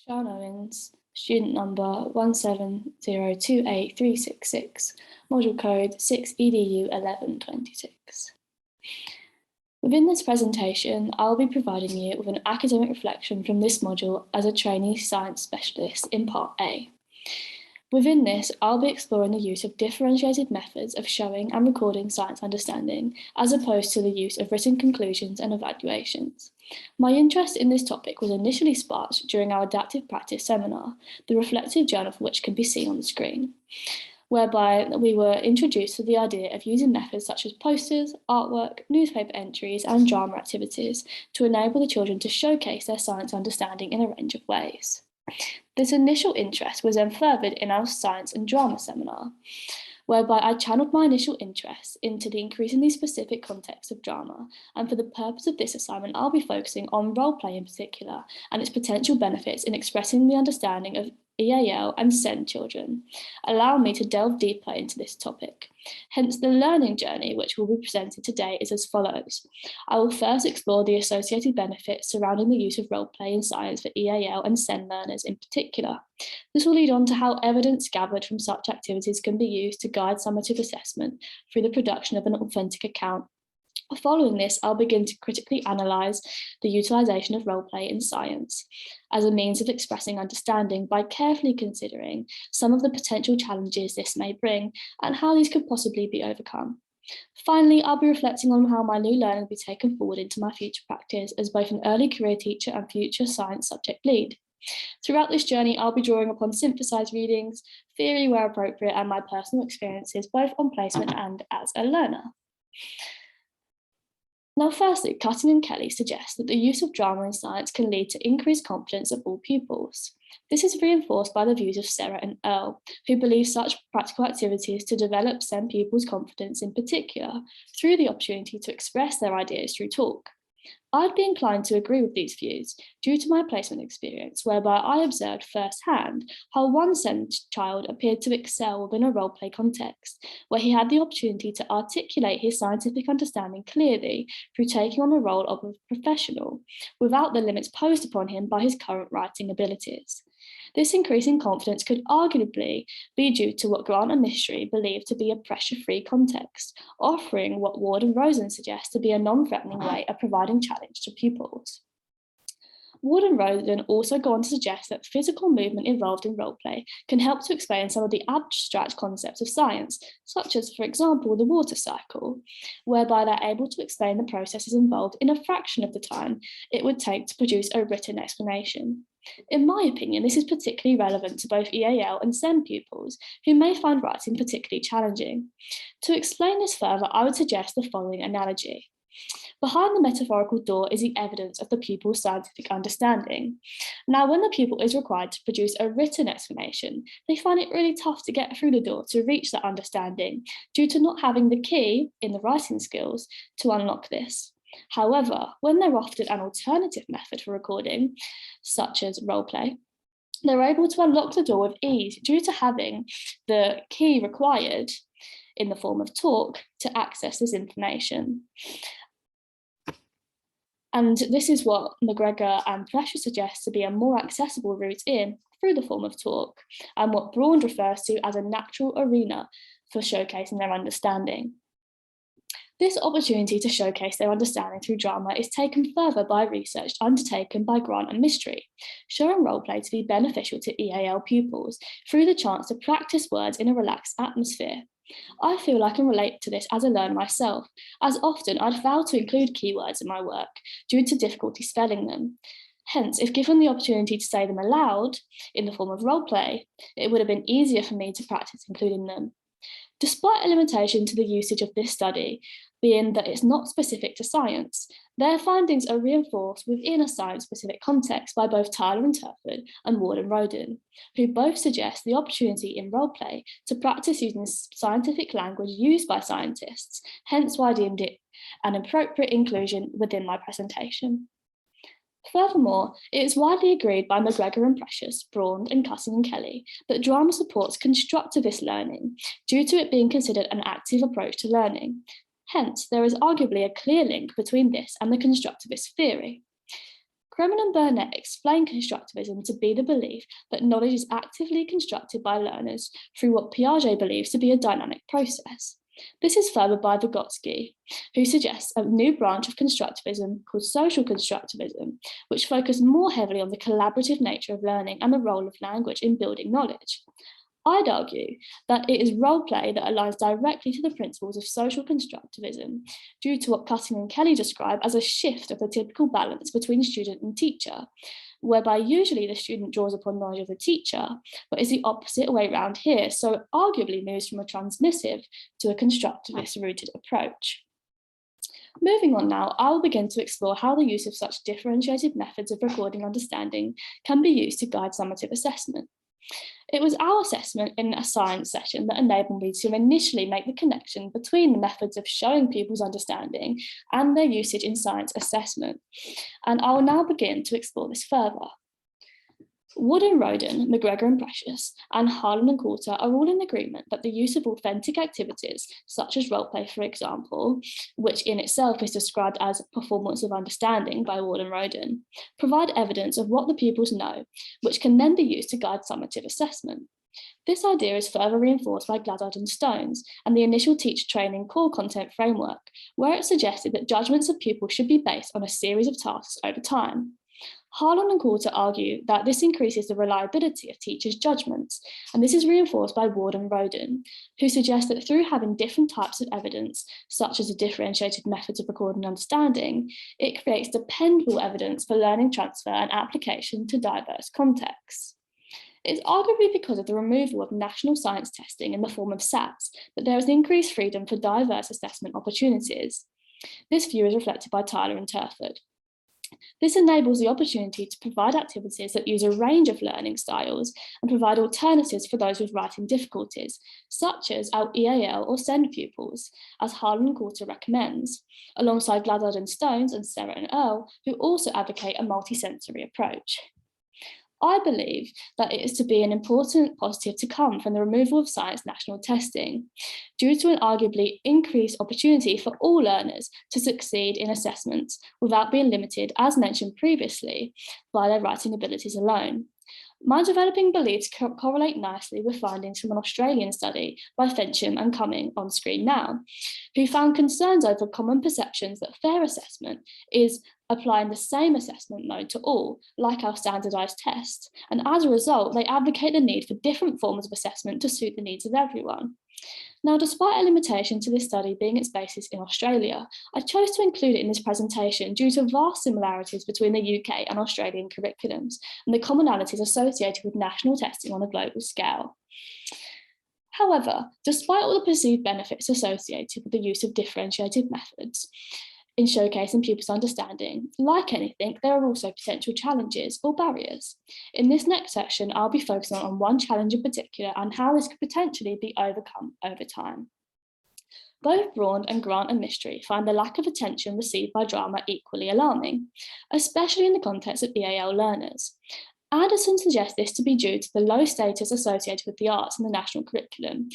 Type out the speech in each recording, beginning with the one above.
Sean Owens, student number 170283666, module code 6EDU1126. Within this presentation, I'll be providing you with an academic reflection from this module as a trainee science specialist in Part A. Within this, I'll be exploring the use of differentiated methods of showing and recording science understanding, as opposed to the use of written conclusions and evaluations. My interest in this topic was initially sparked during our adaptive practice seminar, the reflective journal for which can be seen on the screen, whereby we were introduced to the idea of using methods such as posters, artwork, newspaper entries, and drama activities to enable the children to showcase their science understanding in a range of ways. This initial interest was then furthered in our science and drama seminar, whereby I channeled my initial interest into the increasingly specific context of drama, and for the purpose of this assignment, I'll be focusing on role play in particular and its potential benefits in expressing the understanding of EAL and SEND children, allowing me to delve deeper into this topic. Hence, the learning journey which will be presented today is as follows. I will first explore the associated benefits surrounding the use of role play in science for EAL and SEND learners in particular. This will lead on to how evidence gathered from such activities can be used to guide summative assessment through the production of an authentic account. Following this, I'll begin to critically analyse the utilisation of role play in science as a means of expressing understanding by carefully considering some of the potential challenges this may bring and how these could possibly be overcome. Finally, I'll be reflecting on how my new learning will be taken forward into my future practice as both an early career teacher and future science subject lead. Throughout this journey, I'll be drawing upon synthesised readings, theory where appropriate, and my personal experiences both on placement and as a learner. Now, firstly, Cutting and Kelly suggest that the use of drama in science can lead to increased confidence of all pupils. This is reinforced by the views of Serra and Earle, who believe such practical activities to develop STEM pupils' confidence in particular through the opportunity to express their ideas through talk. I'd be inclined to agree with these views due to my placement experience, whereby I observed firsthand how one SEND child appeared to excel within a role play context, where he had the opportunity to articulate his scientific understanding clearly through taking on the role of a professional, without the limits posed upon him by his current writing abilities. This increasing confidence could arguably be due to what Grant and Mystery believe to be a pressure-free context, offering what Ward and Rosen suggest to be a non-threatening way of providing challenge to pupils. Ward and Rosen also go on to suggest that physical movement involved in role play can help to explain some of the abstract concepts of science, such as, for example, the water cycle, whereby they're able to explain the processes involved in a fraction of the time it would take to produce a written explanation. In my opinion, this is particularly relevant to both EAL and SEND pupils, who may find writing particularly challenging. To explain this further, I would suggest the following analogy. Behind the metaphorical door is the evidence of the pupil's scientific understanding. Now, when the pupil is required to produce a written explanation, they find it really tough to get through the door to reach that understanding due to not having the key in the writing skills to unlock this. However, when they're offered an alternative method for recording, such as roleplay, they're able to unlock the door with ease due to having the key required in the form of talk to access this information. And this is what McGregor and Thresher suggest to be a more accessible route in through the form of talk, and what Braund refers to as a natural arena for showcasing their understanding. This opportunity to showcase their understanding through drama is taken further by research undertaken by Grant and Mystery, showing roleplay to be beneficial to EAL pupils through the chance to practice words in a relaxed atmosphere. I feel I can relate to this as a learner myself, as often I'd fail to include keywords in my work due to difficulty spelling them. Hence, if given the opportunity to say them aloud in the form of roleplay, it would have been easier for me to practice including them. Despite a limitation to the usage of this study, being that it's not specific to science, their findings are reinforced within a science-specific context by both Tyler and Turford and Ward and Roden, who both suggest the opportunity in roleplay to practice using scientific language used by scientists, hence why I deemed it an appropriate inclusion within my presentation. Furthermore, it is widely agreed by McGregor and Precious, Braund and Cutting and Kelly that drama supports constructivist learning due to it being considered an active approach to learning. Hence, there is arguably a clear link between this and the constructivist theory. Kremen and Burnett explain constructivism to be the belief that knowledge is actively constructed by learners through what Piaget believes to be a dynamic process. This is furthered by Vygotsky, who suggests a new branch of constructivism called social constructivism, which focuses more heavily on the collaborative nature of learning and the role of language in building knowledge. I'd argue that it is role play that aligns directly to the principles of social constructivism, due to what Cutting and Kelly describe as a shift of the typical balance between student and teacher, whereby usually the student draws upon knowledge of the teacher, but is the opposite way around here, so it arguably moves from a transmissive to a constructivist-rooted approach. Moving on now, I will begin to explore how the use of such differentiated methods of recording understanding can be used to guide summative assessment. It was our assessment in a science session that enabled me to initially make the connection between the methods of showing pupils understanding and their usage in science assessment. And I will now begin to explore this further. Wood and Roden, McGregor and Precious, and Harlan and Coulter are all in agreement that the use of authentic activities, such as roleplay, for example, which in itself is described as performance of understanding by Wood and Roden, provide evidence of what the pupils know, which can then be used to guide summative assessment. This idea is further reinforced by Glassard and Stones and the initial teacher training core content framework, where it suggested that judgments of pupils should be based on a series of tasks over time. Harlan and Coulter argue that this increases the reliability of teachers' judgments, and this is reinforced by Ward and Roden, who suggest that through having different types of evidence, such as the differentiated methods of recording and understanding, it creates dependable evidence for learning transfer and application to diverse contexts. It's arguably because of the removal of national science testing in the form of SATs that there is increased freedom for diverse assessment opportunities. This view is reflected by Tyler and Turford. This enables the opportunity to provide activities that use a range of learning styles and provide alternatives for those with writing difficulties, such as our EAL or SEND pupils, as Harlan and Coulter recommends, alongside Glassard and Stones and Serra and Earle, who also advocate a multisensory approach. I believe that it is to be an important positive to come from the removal of science national testing, due to an arguably increased opportunity for all learners to succeed in assessments without being limited, as mentioned previously, by their writing abilities alone. My developing beliefs correlate nicely with findings from an Australian study by Fensham and Cumming on screen now, who found concerns over common perceptions that fair assessment is applying the same assessment mode to all, like our standardised tests, and as a result, they advocate the need for different forms of assessment to suit the needs of everyone. Now, despite a limitation to this study being its basis in Australia, I chose to include it in this presentation due to vast similarities between the UK and Australian curriculums and the commonalities associated with national testing on a global scale. However, despite all the perceived benefits associated with the use of differentiated methods in showcasing pupils' understanding, like anything, there are also potential challenges or barriers. In this next section, I'll be focusing on one challenge in particular and how this could potentially be overcome over time. Both Braun and Grant and Mystery find the lack of attention received by drama equally alarming, especially in the context of EAL learners. Anderson suggests this to be due to the low status associated with the arts in the national curriculum.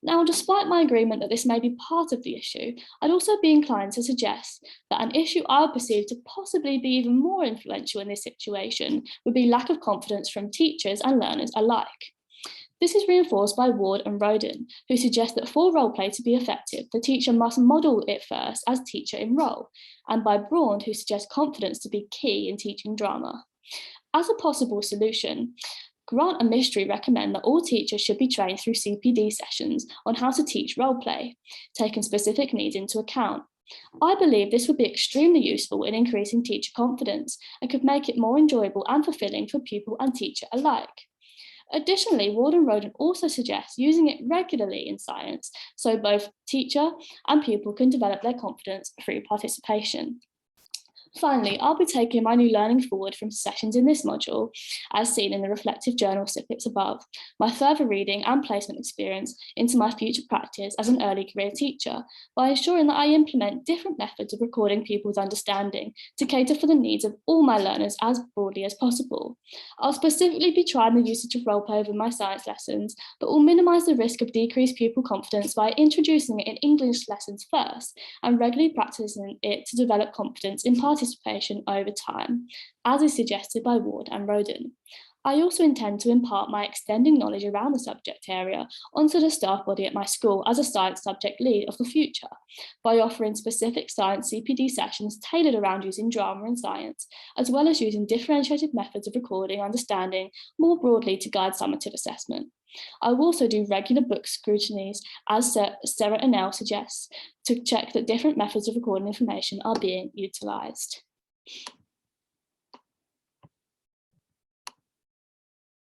Now, despite my agreement that this may be part of the issue, I'd also be inclined to suggest that an issue I would perceive to possibly be even more influential in this situation would be lack of confidence from teachers and learners alike. This is reinforced by Ward and Roden, who suggest that for role play to be effective, the teacher must model it first as teacher in role, and by Braun, who suggests confidence to be key in teaching drama. As a possible solution, Grant and Mystery recommend that all teachers should be trained through CPD sessions on how to teach role play, taking specific needs into account. I believe this would be extremely useful in increasing teacher confidence and could make it more enjoyable and fulfilling for pupil and teacher alike. Additionally, Ward and Roden also suggest using it regularly in science, so both teacher and pupil can develop their confidence through participation. Finally, I'll be taking my new learning forward from sessions in this module, as seen in the reflective journal snippets above, my further reading and placement experience into my future practice as an early career teacher, by ensuring that I implement different methods of recording pupils' understanding to cater for the needs of all my learners as broadly as possible. I'll specifically be trying the usage of roleplay over my science lessons, but will minimise the risk of decreased pupil confidence by introducing it in English lessons first and regularly practicing it to develop confidence in participation participation over time, as is suggested by Ward and Roden. I also intend to impart my extending knowledge around the subject area onto the staff body at my school as a science subject lead of the future, by offering specific science CPD sessions tailored around using drama and science, as well as using differentiated methods of recording understanding more broadly to guide summative assessment. I will also do regular book scrutinies, as Sarah and Elle suggests, to check that different methods of recording information are being utilised.